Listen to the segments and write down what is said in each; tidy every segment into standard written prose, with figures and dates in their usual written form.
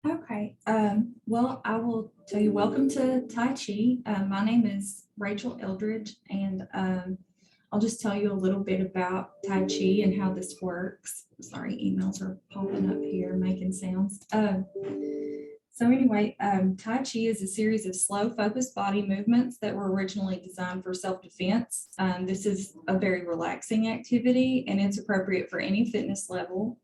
Okay, well, I will tell you, welcome to Tai Chi. My name is Rachel Eldridge, and I'll just tell you a little bit about Tai Chi and how this works. Sorry, emails are popping up here, making sounds. So anyway, Tai Chi is a series of slow, focused body movements that were originally designed for self-defense. This is a very relaxing activity, and it's appropriate for any fitness level.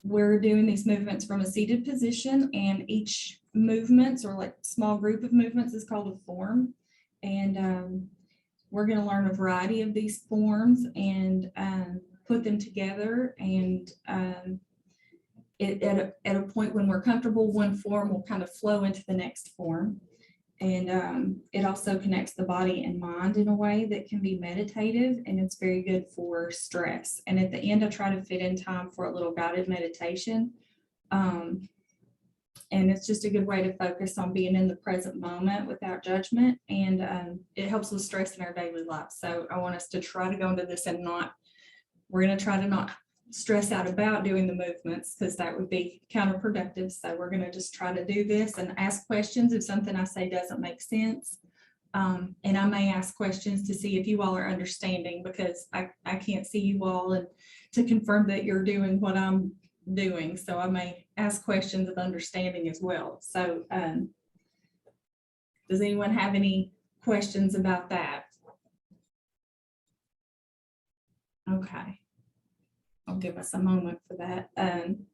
We're doing these movements from a seated position, and each movements or like small group of movements is called a form. And we're going to learn a variety of these forms and put them together. And at a point when we're comfortable, one form will kind of flow into the next form. And it also connects the body and mind in a way that can be meditative, and it's very good for stress. And at the end, I try to fit in time for a little guided meditation. And it's just a good way to focus on being in the present moment without judgment. And it helps with stress in our daily life. So I want us to try to go into this and we're going to try to not stress out about doing the movements, because that would be counterproductive. So we're going to just try to do this and ask questions if something I say doesn't make sense. And I may ask questions to see if you all are understanding, because I can't see you all, and to confirm that you're doing what I'm doing. So I may ask questions of understanding as well. So does anyone have any questions about that? Okay. I'll give us a moment for that. And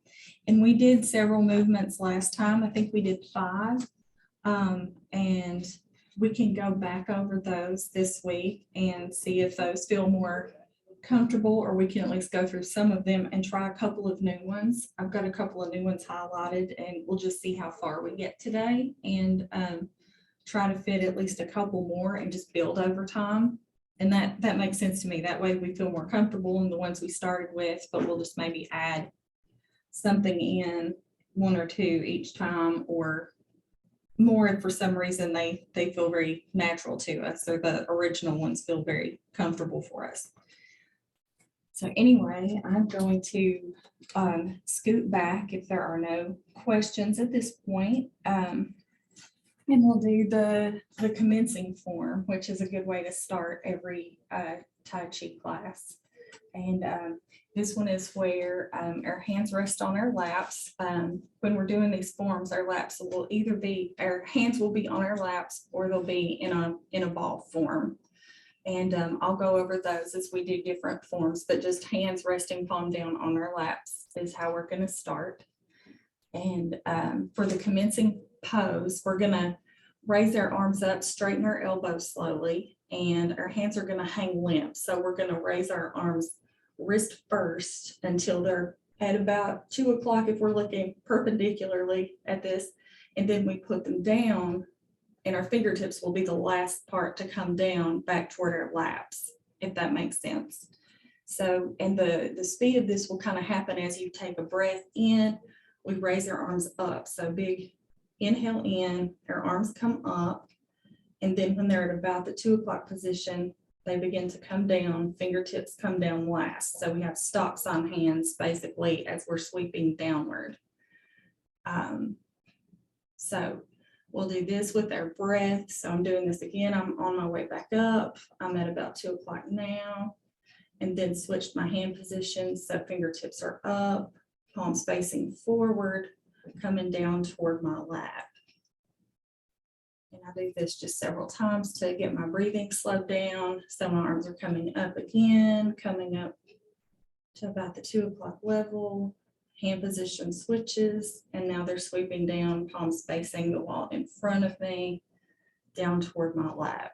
we did several movements last time. I think we did 5. And we can go back over those this week and see if those feel more comfortable, or we can at least go through some of them and try a couple of new ones. I've got a couple of new ones highlighted, and we'll just see how far we get today, and try to fit at least a couple more and just build over time. And that makes sense to me. That way we feel more comfortable in the ones we started with, but we'll just maybe add something in, 1 or 2 each time, or more if for some reason they feel very natural to us, or the original ones feel very comfortable for us. So anyway, I'm going to scoot back if there are no questions at this point. And we'll do the commencing form, which is a good way to start every Tai Chi class. And this one is where our hands rest on our laps. When we're doing these forms, our hands will be on our laps, or they'll be in a ball form. And I'll go over those as we do different forms, but just hands resting palm down on our laps is how we're going to start. And for the commencing pose, we're going to raise our arms up, straighten our elbows slowly, and our hands are going to hang limp. So we're going to raise our arms wrist first until they're at about 2 o'clock if we're looking perpendicularly at this, and then we put them down, and our fingertips will be the last part to come down back toward our laps, if that makes sense. So, and the speed of this will kind of happen as you take a breath in. We raise our arms up. So big inhale in, our arms come up. And then when they're at about the 2 o'clock position, they begin to come down, fingertips come down last. So we have stop sign hands basically as we're sweeping downward. So we'll do this with our breath. So I'm doing this again. I'm on my way back up. I'm at about 2 o'clock now, and then switched my hand position. So fingertips are up, palms facing forward, coming down toward my lap. And I do this just several times to get my breathing slowed down. So my arms are coming up again, coming up to about the 2 o'clock level. Hand position switches, and now they're sweeping down, palms facing the wall in front of me, down toward my lap.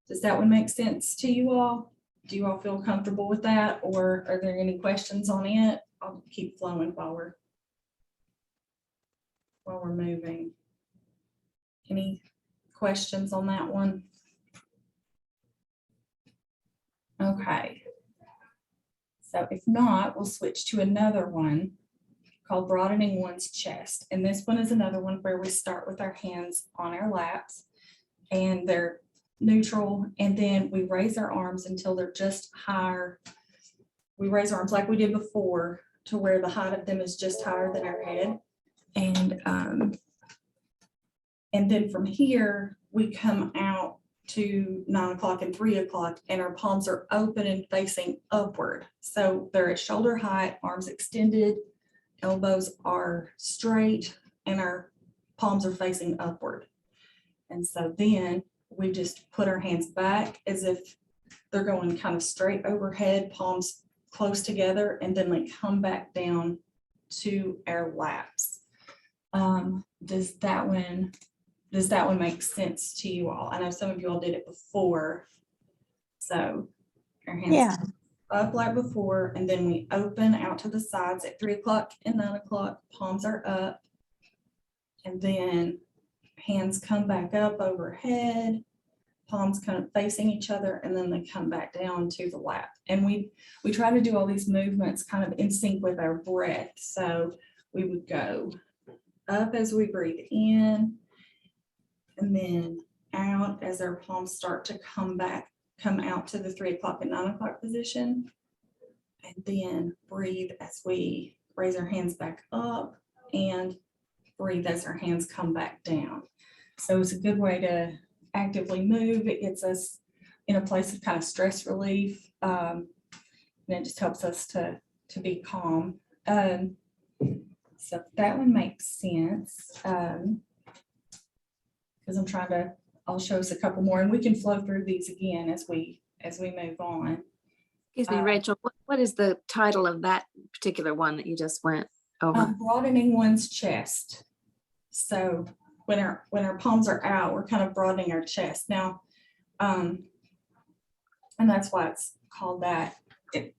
Does that one make sense to you all? Do you all feel comfortable with that, or are there any questions on it? I'll keep flowing while we're moving. Any questions on that one? Okay. So if not, we'll switch to another one called Broadening One's Chest. And this one is another one where we start with our hands on our laps, and they're neutral, and then we raise our arms until they're just higher. We raise our arms like we did before to where the height of them is just higher than our head. And then from here, we come out to 9 o'clock and 3 o'clock, and our palms are open and facing upward. So they're at shoulder height, arms extended, elbows are straight, and our palms are facing upward. And so then we just put our hands back as if they're going kind of straight overhead, palms close together, and then they come back down to our laps. Does that one make sense to you all? I know some of you all did it before. So our hands up like before, and then we open out to the sides at 3 o'clock and 9 o'clock, palms are up. And then hands come back up overhead, palms kind of facing each other, and then they come back down to the lap. And we try to do all these movements kind of in sync with our breath. So we would go up as we breathe in, and then out as our palms start to come out to the 3 o'clock and 9 o'clock position. And then breathe as we raise our hands back up, and breathe as our hands come back down. So it's a good way to actively move. It gets us in a place of kind of stress relief. And it just helps us to be calm. So that one makes sense. Because I'll show us a couple more, and we can flow through these again as we move on. Excuse me, Rachel, what is the title of that particular one that you just went over? Broadening one's chest. So when our palms are out, we're kind of broadening our chest now. And that's why it's called that.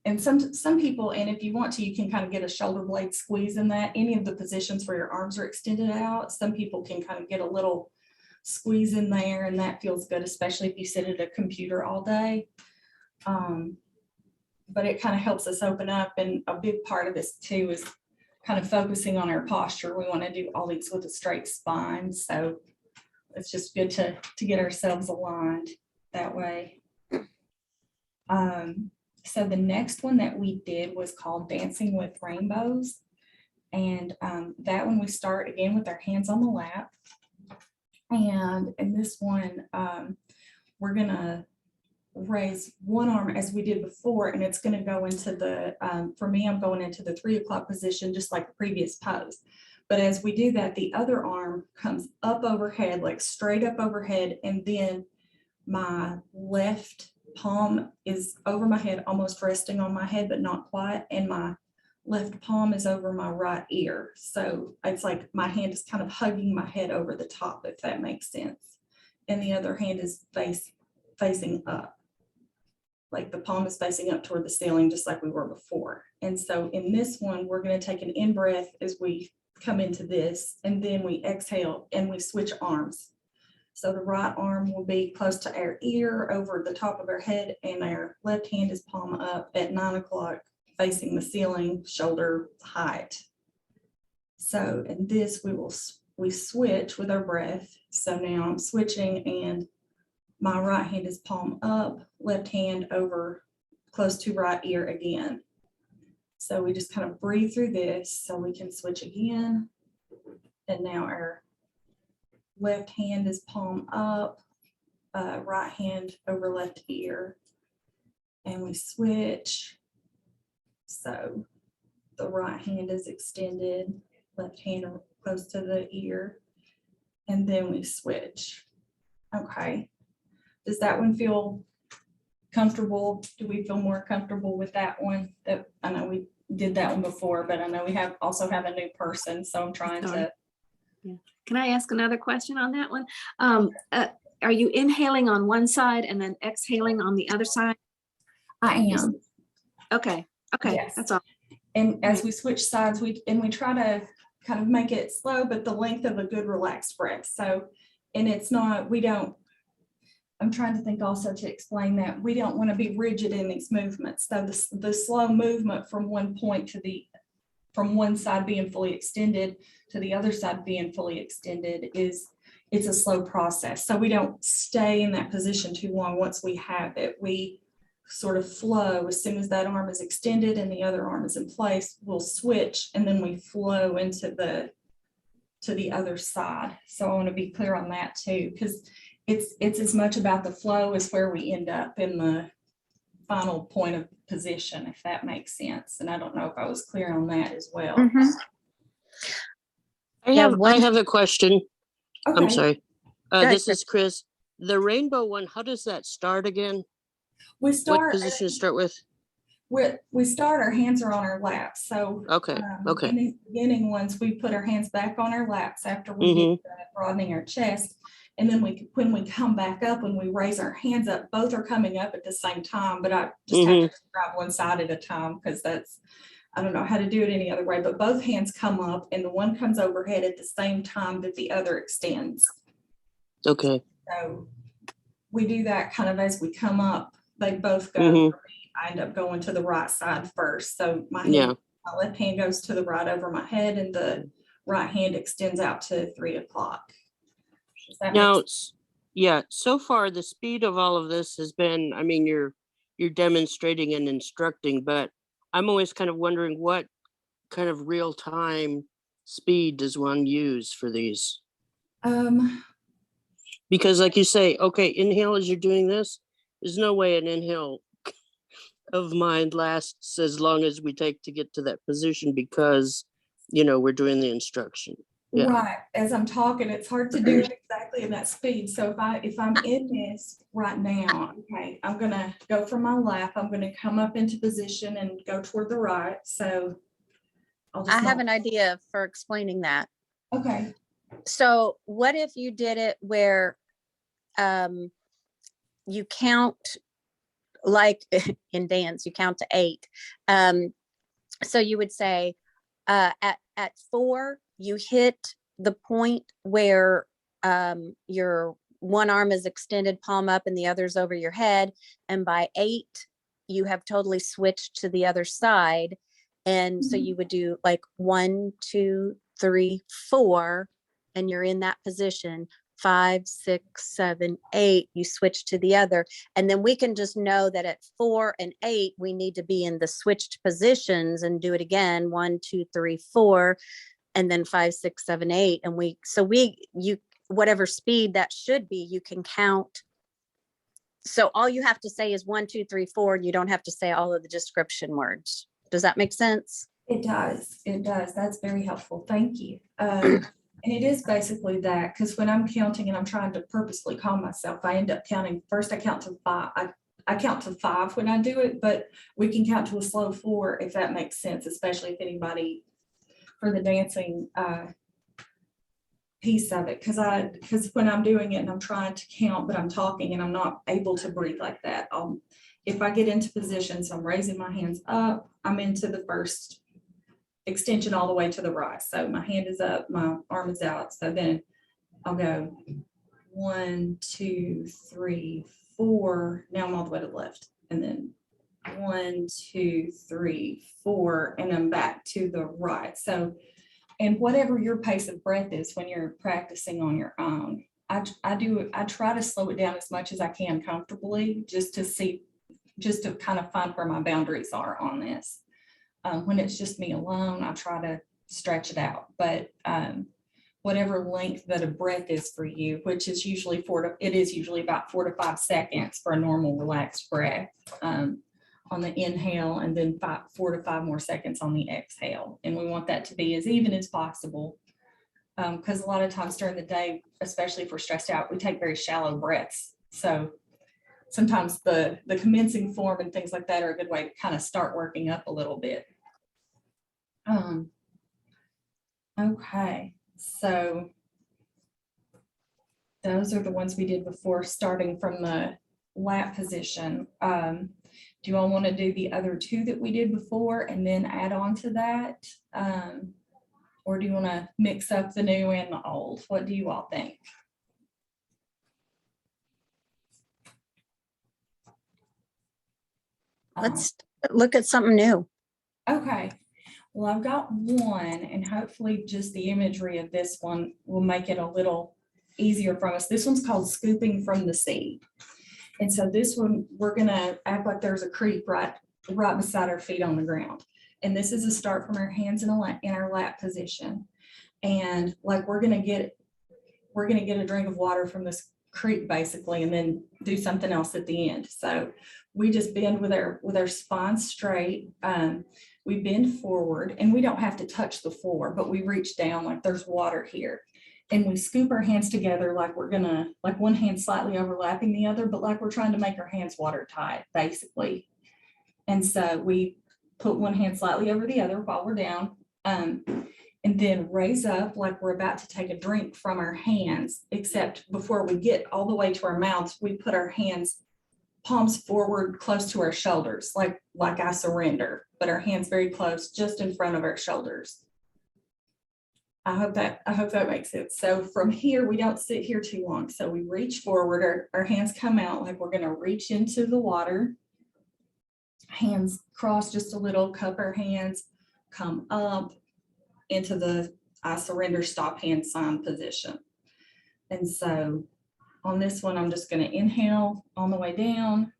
And some people, and if you want to, you can kind of get a shoulder blade squeeze in that. Any of the positions where your arms are extended out, some people can kind of get a little squeeze in there, and that feels good, especially if you sit at a computer all day. But it kind of helps us open up, and a big part of this too is kind of focusing on our posture. We want to do all these with a straight spine, so it's just good to get ourselves aligned that way. So the next one that we did was called Dancing with Rainbows, and that one we start again with our hands on the lap. And in this one, we're gonna raise one arm as we did before, and it's going to go into the, for me, I'm going into the 3 o'clock position, just like the previous pose. But as we do that, the other arm comes up overhead, like straight up overhead, and then my left palm is over my head, almost resting on my head, but not quite, and my left palm is over my right ear. So it's like my hand is kind of hugging my head over the top, if that makes sense. And the other hand is facing up. Like the palm is facing up toward the ceiling, just like we were before. And so in this one, we're going to take an in breath as we come into this, and then we exhale and we switch arms. So the right arm will be close to our ear over the top of our head, and our left hand is palm up at 9 o'clock facing the ceiling, shoulder height. So in this, we switch with our breath. So now I'm switching, and my right hand is palm up, left hand over close to right ear again. So we just kind of breathe through this so we can switch again. And now our left hand is palm up, right hand over left ear. And we switch. So the right hand is extended, left hand close to the ear. And then we switch. Okay. Does that one feel comfortable? Do we feel more comfortable with that one? That I know we did that one before, but I know we also have a new person, so I'm trying to. Yeah. Can I ask another question on that one? Are you inhaling on one side and then exhaling on the other side? I am. Okay. Okay. Yes. That's all. And as we switch sides, we try to kind of make it slow, but the length of a good relaxed breath. So, and it's not, I'm trying to think also to explain that we don't want to be rigid in these movements. So the slow movement from one point from one side being fully extended to the other side being fully extended it's a slow process. So we don't stay in that position too long. Once we have it, we sort of flow. As soon as that arm is extended and the other arm is in place, we'll switch, and then we flow into to the other side. So I want to be clear on that too, because it's as much about the flow as where we end up in the final point of position, if that makes sense. And I don't know if I was clear on that as well. Mhm. I Yeah, have a question. I'm Okay, sorry. ahead, This is Chris. The rainbow one, how does that start again? we What start, position to start with? we start, our hands are on our laps. So Okay, okay. in the beginning ones, we put our hands back on our laps after we get broadening our chest. And then when we come back up, when we raise our hands up, both are coming up at the same time, but I just have to describe one side at a time because I don't know how to do it any other way, but both hands come up and the one comes overhead at the same time that the other extends. Okay. So we do that kind of as we come up, they both go. I end up going to the right side first. So my left hand goes to the right over my head and the right hand extends out to 3 o'clock. Now, so far the speed of all of this has been, I mean, you're demonstrating and instructing, but I'm always kind of wondering what kind of real time speed does one use for these? Because like you say, okay, inhale as you're doing this, there's no way an inhale of mine lasts as long as we take to get to that position because, we're doing the instruction. Yeah. Right. As I'm talking, it's hard to do it exactly in that speed. So if I'm in this right now, okay, I'm gonna go from my lap. I'm gonna come up into position and go toward the right. So I have an idea for explaining that. Okay. So what if you did it where you count, like in dance, you count to 8. So you would say at 4, you hit the point where your one arm is extended, palm up, and the other's over your head. And by 8, you have totally switched to the other side. And so you would do like 1, 2, 3, 4, and you're in that position. 5, 6, 7, 8, you switch to the other. And then we can just know that at 4 and 8, we need to be in the switched positions and do it again. 1, 2, 3, 4, and then 5, 6, 7, 8. And whatever speed that should be, you can count. So all you have to say is 1, 2, 3, 4, and you don't have to say all of the description words. Does that make sense? It does. It does. That's very helpful. Thank you. And it is basically that, because when I'm counting and I'm trying to purposely calm myself, I end up counting. First, I count to 5. I count to 5 when I do it, but we can count to a slow 4 if that makes sense, especially if anybody for the dancing piece of it. Because when I'm doing it and I'm trying to count, but I'm talking and I'm not able to breathe like that. If I get into position, so I'm raising my hands up, I'm into the first extension all the way to the right. So my hand is up, my arm is out. So then I'll go 1, 2, 3, 4. Now I'm all the way to the left. And then 1, 2, 3, 4, and I'm back to the right. So, and whatever your pace of breath is when you're practicing on your own, I try to slow it down as much as I can comfortably, just to kind of find where my boundaries are on this. When it's just me alone, I try to stretch it out, but whatever length that a breath is for you, which is usually about 4 to 5 seconds for a normal relaxed breath on the inhale, and then 4 to 5 more seconds on the exhale. And we want that to be as even as possible, because a lot of times during the day, especially if we're stressed out, we take very shallow breaths. So sometimes the commencing form and things like that are a good way to kind of start working up a little bit. Okay, so those are the ones we did before, starting from the lap position. Do you all want to do the other 2 that we did before and then add on to that? Or do you want to mix up the new and the old? What do you all think? Let's look at something new. Okay, well, I've got one, and hopefully just the imagery of this one will make it a little easier for us. This one's called Scooping from the Sea. And so this one, we're gonna act like there's a creek right beside our feet on the ground. And this is a start from our hands in our lap position. And like, we're gonna get a drink of water from this creek basically, and then do something else at the end. So we just bend with our spine straight. We bend forward, and we don't have to touch the floor, but we reach down like there's water here. And we scoop our hands together like we're gonna, like one hand slightly overlapping the other, but like we're trying to make our hands watertight, basically. And so we put one hand slightly over the other while we're down, and then raise up like we're about to take a drink from our hands, except before we get all the way to our mouths, we put our hands palms forward close to our shoulders, like I surrender, but our hands very close, just in front of our shoulders. I hope that makes sense. So from here, we don't sit here too long. So we reach forward, our hands come out like we're gonna reach into the water. Hands cross just a little, cup our hands, come up into the I surrender, stop hand sign position. And so on this one, I'm just gonna inhale on the way down,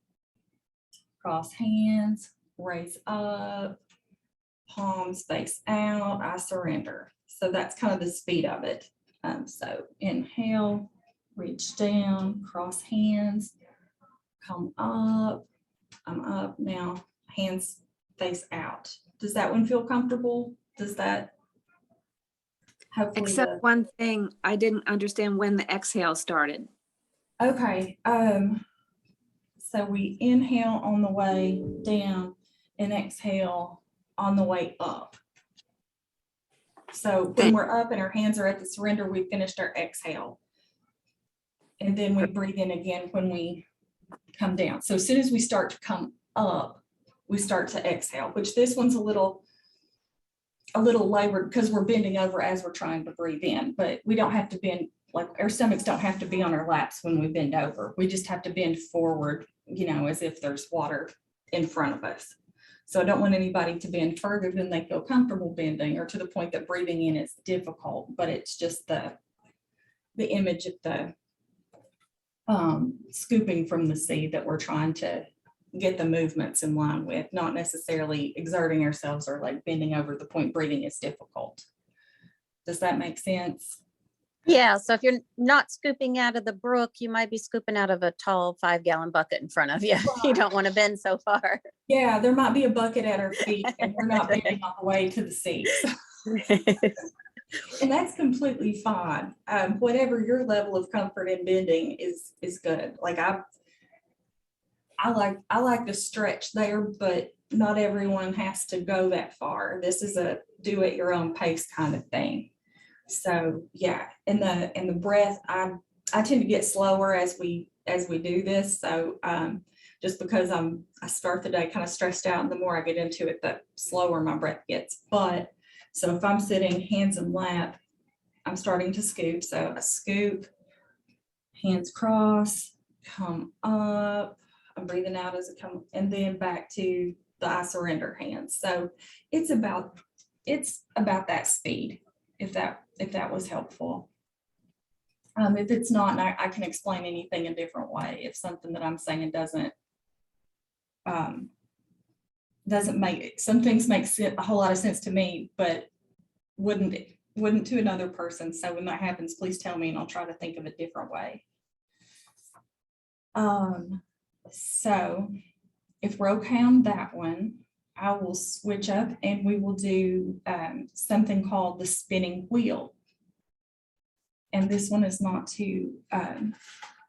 cross hands, raise up, palms face out, I surrender. So that's kind of the speed of it. So inhale, reach down, cross hands, come up, I'm up now, hands face out. Does that one feel comfortable? Does that? Hopefully Except one thing, I didn't understand when the exhale started. Okay, so we inhale on the way down and exhale on the way up. So when we're up and our hands are at the surrender, we finished our exhale. And then we breathe in again when we come down. So as soon as we start to come up, we start to exhale, which this one's a little labored because we're bending over as we're trying to breathe in, but we don't have to bend, like our stomachs don't have to be on our laps when we bend over. We just have to bend forward, you know, as if there's water in front of us. So I don't want anybody to bend further than they feel comfortable bending, or to the point that breathing in is difficult, but it's just the image of the scooping from the sea that we're trying to get the movements in line with, not necessarily exerting ourselves or like bending over the point breathing is difficult. Does that make sense? Yeah, so if you're not scooping out of the brook, you might be scooping out of a tall 5-gallon bucket in front of you. You don't want to bend so far. Yeah, there might be a bucket at our feet and we're not bending all the way to the seats. And that's completely fine. Whatever your level of comfort in bending is good. Like I like the stretch there, but not everyone has to go that far. This is a do at your own pace kind of thing. So yeah, and the breath, I tend to get slower as we do this. So just because I start the day kind of stressed out, and the more I get into it, the slower my breath gets. But so if I'm sitting hands in lap, I'm starting to scoop. So I scoop, hands cross, come up. I'm breathing out as I come, and then back to the I surrender hands. So it's about that speed, if that was helpful. If it's not, I can explain anything a different way. If something that I'm saying doesn't make, some things make a whole lot of sense to me, but wouldn't to another person. So when that happens, please tell me and I'll try to think of a different way. So if we're okay on that one, I will switch up and we will do something called the spinning wheel. And this one is not too,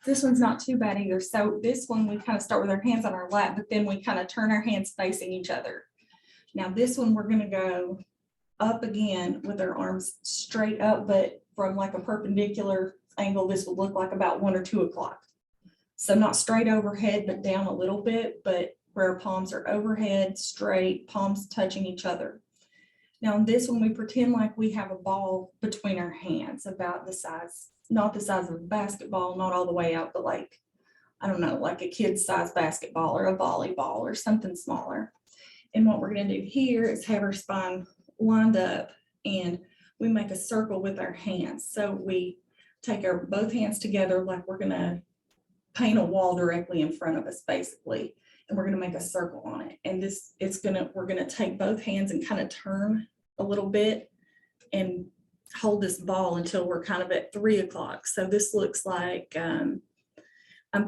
this one's not too bad either. So this one, we kind of start with our hands on our lap, but then we kind of turn our hands facing each other. Now this one, we're gonna go up again with our arms straight up, but from like a perpendicular angle, this would look like about 1 or 2 o'clock. So not straight overhead, but down a little bit, but where our palms are overhead, straight, palms touching each other. Now in this one, we pretend like we have a ball between our hands, about the size, not the size of a basketball, not all the way out, but like, I don't know, like a kid's size basketball or a volleyball or something smaller. And what we're gonna do here is have our spine lined up and we make a circle with our hands. So we take our both hands together like we're gonna paint a wall directly in front of us basically, and we're gonna make a circle on it. And we're gonna take both hands and kind of turn a little bit and hold this ball until we're kind of at 3 o'clock. So this looks like I'm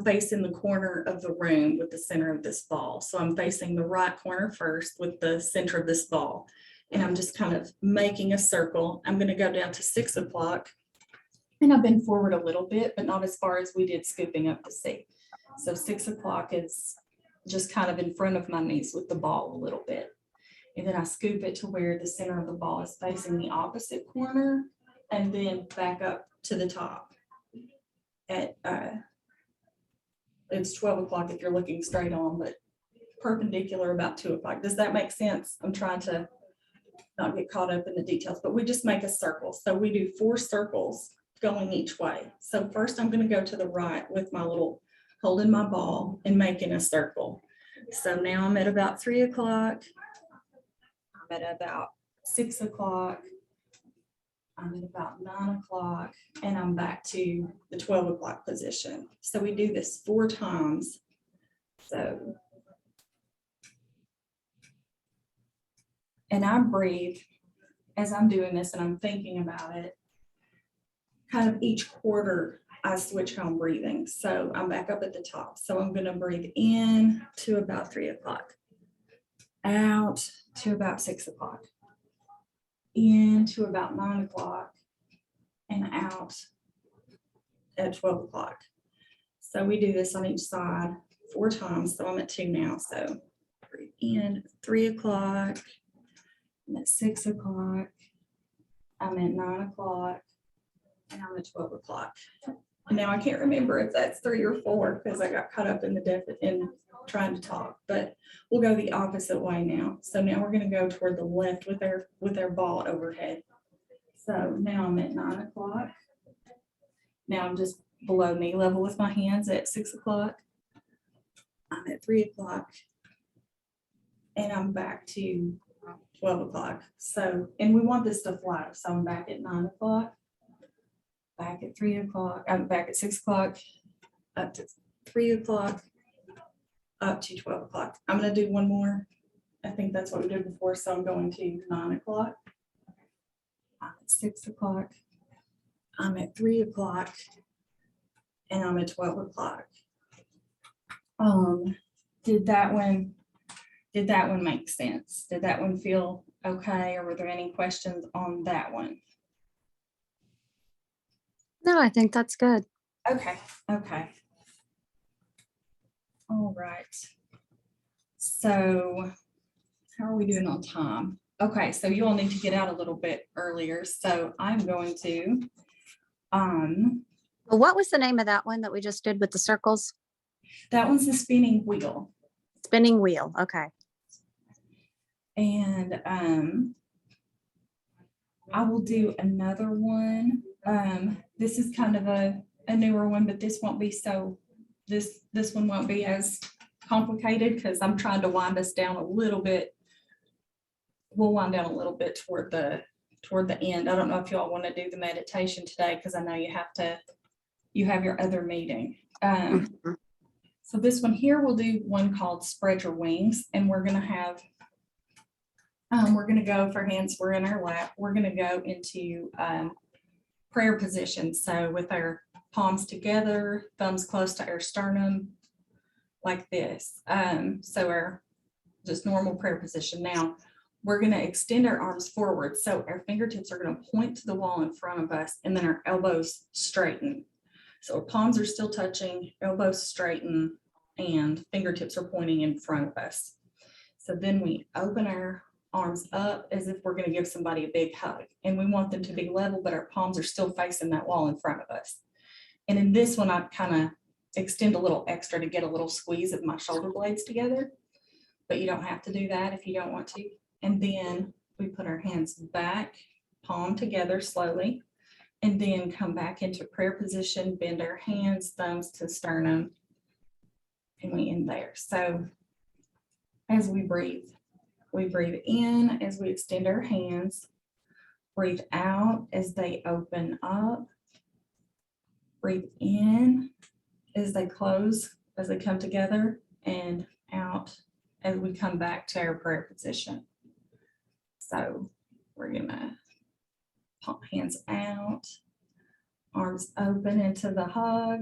facing the corner of the room with the center of this ball. So I'm facing the right corner first with the center of this ball. And I'm just kind of making a circle. I'm going to go down to 6 o'clock. And I've been forward a little bit, but not as far as we did scooping up to see. So 6 o'clock is just kind of in front of my knees with the ball a little bit. And then I scoop it to where the center of the ball is facing the opposite corner and then back up to the top. At it's 12 o'clock if you're looking straight on, but perpendicular about 2 o'clock. Does that make sense? I'm trying to not get caught up in the details, but we just make a circle. So we do 4 circles going each way. So first I'm going to go to the right with my little holding my ball and making a circle. So now I'm at about 3 o'clock. I'm at about 6 o'clock. I'm at about 9 o'clock and I'm back to the 12 o'clock position. So we do this 4 times. So, and I breathe as I'm doing this and I'm thinking about it. Kind of each quarter I switch how I'm breathing. So I'm back up at the top. So I'm going to breathe in to about 3 o'clock, out to about 6 o'clock, in to about 9 o'clock, and out at 12 o'clock. So we do this on each side 4 times. So I'm at 2 now. So breathe in 3 o'clock, I'm at 6 o'clock, I'm at 9 o'clock, and I'm at 12 o'clock. And now I can't remember if that's 3 or 4 because I got caught up in in trying to talk, but we'll go the opposite way now. So now we're going to go toward the left with our ball overhead. So now I'm at 9 o'clock. Now I'm just below knee level with my hands at 6 o'clock. I'm at 3 o'clock. And I'm back to 12 o'clock. So, and we want this to flow. So I'm back at 9 o'clock, back at 3 o'clock, I'm back at 6 o'clock, up to 3 o'clock, up to 12 o'clock. I'm going to do one more. I think that's what we did before. So I'm going to 9 o'clock. I'm at 6 o'clock. I'm at 3 o'clock. And I'm at 12 o'clock. Did that one make sense? Did that one feel okay? Or were there any questions on that one? No, I think that's good. Okay. All right. So how are we doing on time? Okay, so you all need to get out a little bit earlier. So I'm going to, Well, what was the name of that one that we just did with the circles? that one's the spinning wheel. Spinning wheel. Okay. And I will do another one. This is kind of a newer one, but this won't be so, this one won't be as complicated because I'm trying to wind us down a little bit. We'll wind down a little bit toward the end. I don't know if you all want to do the meditation today because I know you have your other meeting. So this one here, we'll do one called Spread Your Wings, and we're going to have, we're going to go for hands, we're in our lap. We're going to go into prayer position. So with our palms together, thumbs close to our sternum, like this. So our just normal prayer position. Now we're going to extend our arms forward. So our fingertips are going to point to the wall in front of us, and then our elbows straighten. So our palms are still touching, elbows straighten, and fingertips are pointing in front of us. So then we open our arms up as if we're going to give somebody a big hug. And we want them to be level, but our palms are still facing that wall in front of us. And in this one, I kind of extend a little extra to get a little squeeze of my shoulder blades together. But you don't have to do that if you don't want to. And then we put our hands back, palm together slowly. And then come back into prayer position, bend our hands, thumbs to sternum, and we end there. So as we breathe in as we extend our hands, breathe out as they open up, breathe in as they close, as they come together, and out as we come back to our prayer position. So we're gonna Hands out, arms open into the hug.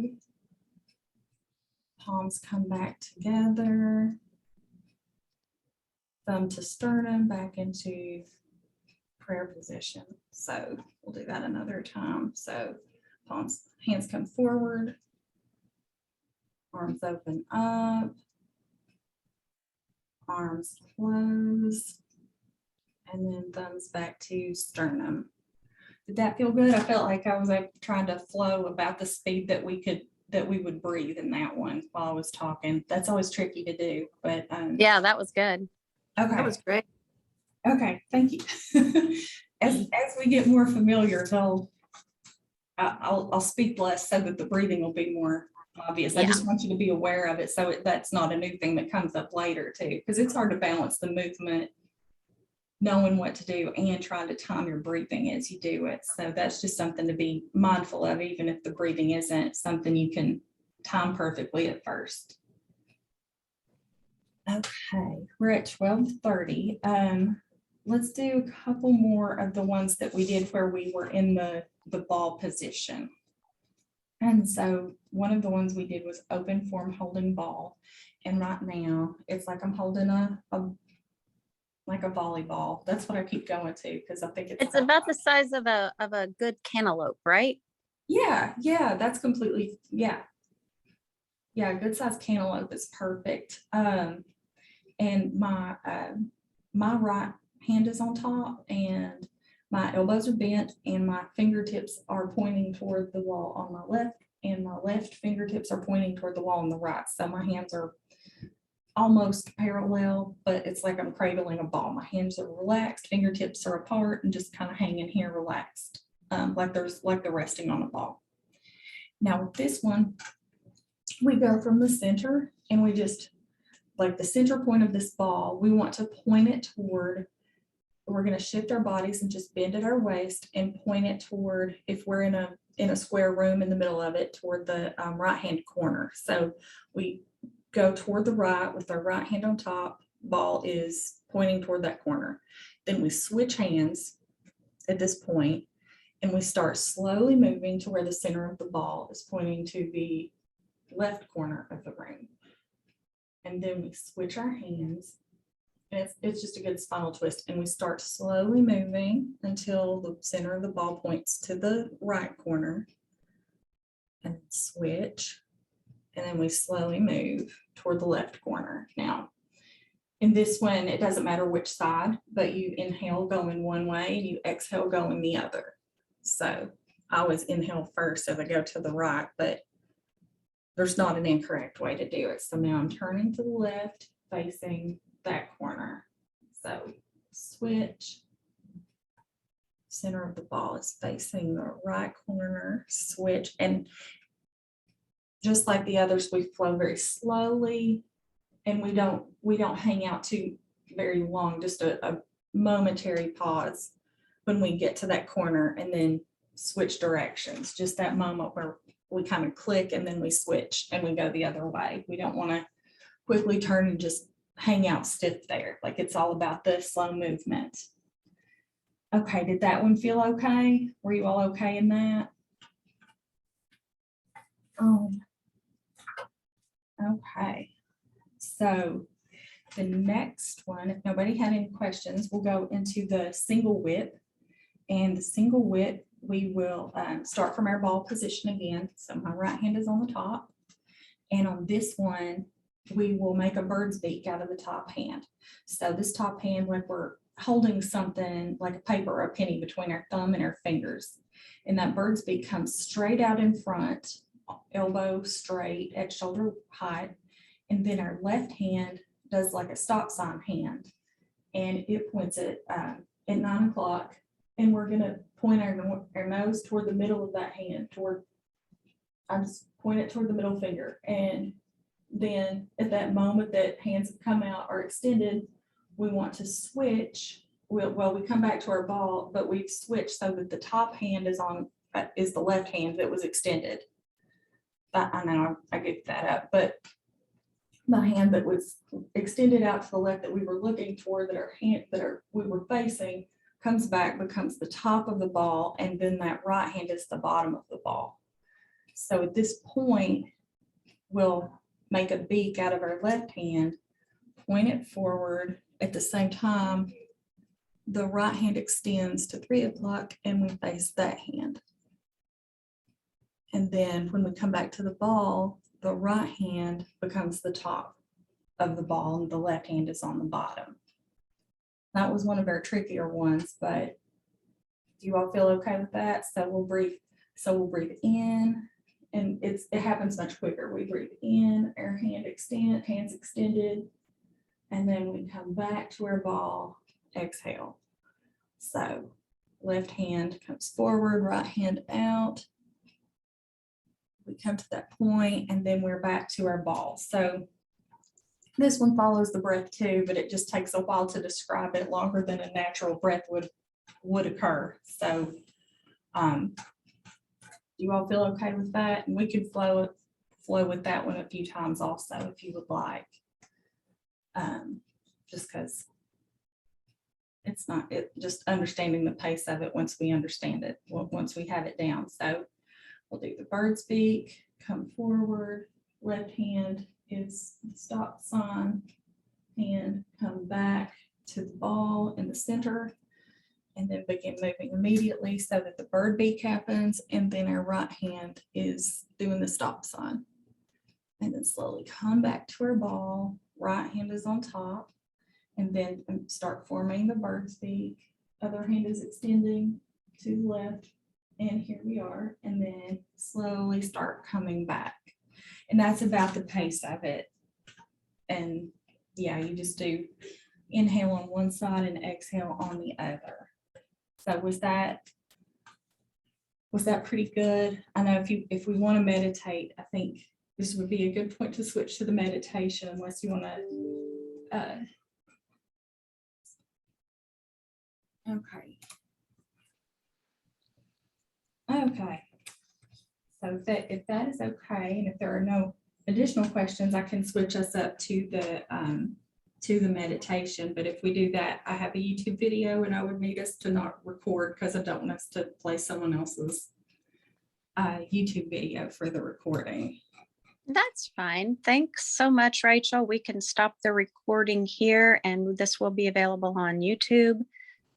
Palms come back together. Thumb to sternum, back into prayer position. So we'll do that another time. So palms, hands come forward, arms open up, arms close, and then thumbs back to sternum. Did that feel good? I felt like I was trying to flow about the speed that we would breathe in that one while I was talking. That's always tricky to do, but Yeah, that was good. okay. That was great. Okay, thank you. As we get more familiar, I'll speak less so that the breathing will be more obvious. I Yeah. just want you to be aware of it so that's not a new thing that comes up later too, because it's hard to balance the movement, knowing what to do and trying to time your breathing as you do it. So that's just something to be mindful of, even if the breathing isn't something you can time perfectly at first. Okay, we're at 12:30. Let's do a couple more of the ones that we did where we were in the ball position. And so one of the ones we did was open form holding ball. And right now it's like I'm holding like a volleyball. That's what I keep going to because I think It's about the size of a good cantaloupe, right? Yeah, that's completely, yeah, good size cantaloupe is perfect. And my right hand is on top and my elbows are bent and my fingertips are pointing toward the wall on my left, and my left fingertips are pointing toward the wall on the right. So my hands are almost parallel, but it's like I'm cradling a ball. My hands are relaxed, fingertips are apart and just kind of hanging here relaxed, like they're resting on a ball. Now with this one, we go from the center and we just, like the center point of this ball, we want to point it toward, we're going to shift our bodies and just bend at our waist and point it toward, if we're in a square room in the middle of it, toward the right hand corner. So we go toward the right with our right hand on top, ball is pointing toward that corner. Then we switch hands at this point and we start slowly moving to where the center of the ball is pointing to the left corner of the room. And then we switch our hands. And it's just a good spinal twist. And we start slowly moving until the center of the ball points to the right corner. And switch. And then we slowly move toward the left corner. Now, in this one, it doesn't matter which side, but you inhale going one way and you exhale going the other. So I always inhale first as I go to the right, but there's not an incorrect way to do it. So now I'm turning to the left, facing that corner. So switch. Center of the ball is facing the right corner, switch. And just like the others, we flow very slowly and we don't hang out too very long, just a momentary pause when we get to that corner and then switch directions. Just that moment where we kind of click and then we switch and we go the other way. We don't want to quickly turn and just hang out stiff there. Like it's all about the slow movement. Okay, did that one feel okay? Were you all okay in that? Okay, so the next one, if nobody had any questions, we'll go into the single whip. And the single whip, we will start from our ball position again. So my right hand is on the top. And on this one, we will make a bird's beak out of the top hand. So this top hand, like we're holding something like a paper or a penny between our thumb and our fingers. And that bird's beak comes straight out in front, elbow straight at shoulder height. And then our left hand does like a stop sign hand. And it points at 9 o'clock. And we're gonna point our nose toward the middle of that hand, I just point it toward the middle finger. And then at that moment that hands have come out or extended, we want to switch. Well, we come back to our ball, but we've switched so that the top hand is the left hand that was extended. I know I gave that up, but the hand that was extended out to the left that we were looking toward, we were facing, comes back, becomes the top of the ball, and then that right hand is the bottom of the ball. So at this point, we'll make a beak out of our left hand, point it forward. At the same time, the right hand extends to 3 o'clock and we face that hand. And then when we come back to the ball, the right hand becomes the top of the ball and the left hand is on the bottom. That was one of our trickier ones, but do you all feel okay with that? So we'll breathe in, and it happens much quicker. We breathe in, our hands extended, and then we come back to our ball, exhale. So left hand comes forward, right hand out. We come to that point, and then we're back to our ball. So this one follows the breath too, but it just takes a while to describe it, longer than a natural breath would occur. So you all feel okay with that? And we could flow with that one a few times also if you would like. Just because just understanding the pace of it once we understand it, once we have it down. So we'll do the bird's beak, come forward, left hand is the stop sign, and come back to the ball in the center, and then begin moving immediately so that the bird beak happens, and then our right hand is doing the stop sign. And then slowly come back to our ball, right hand is on top, and then start forming the bird's beak. Other hand is extending to the left, and here we are, and then slowly start coming back. And that's about the pace of it. And yeah, you just do inhale on one side and exhale on the other. So was that pretty good? I know if we want to meditate, I think this would be a good point to switch to the meditation, unless you want to. Okay. Okay. So if that is okay, and if there are no additional questions, I can switch us up to the meditation. But if we do that, I have a YouTube video, and I would need us to not record because I don't want us to play someone else's YouTube video for the recording. That's fine. Thanks so much, Rachel. We can stop the recording here, and this will be available on YouTube,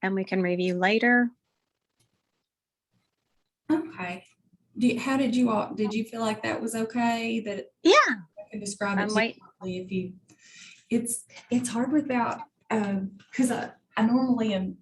and we can review later. Okay. Did you feel like that was okay? That Yeah. I can describe it quickly if you. It's hard without because I normally am,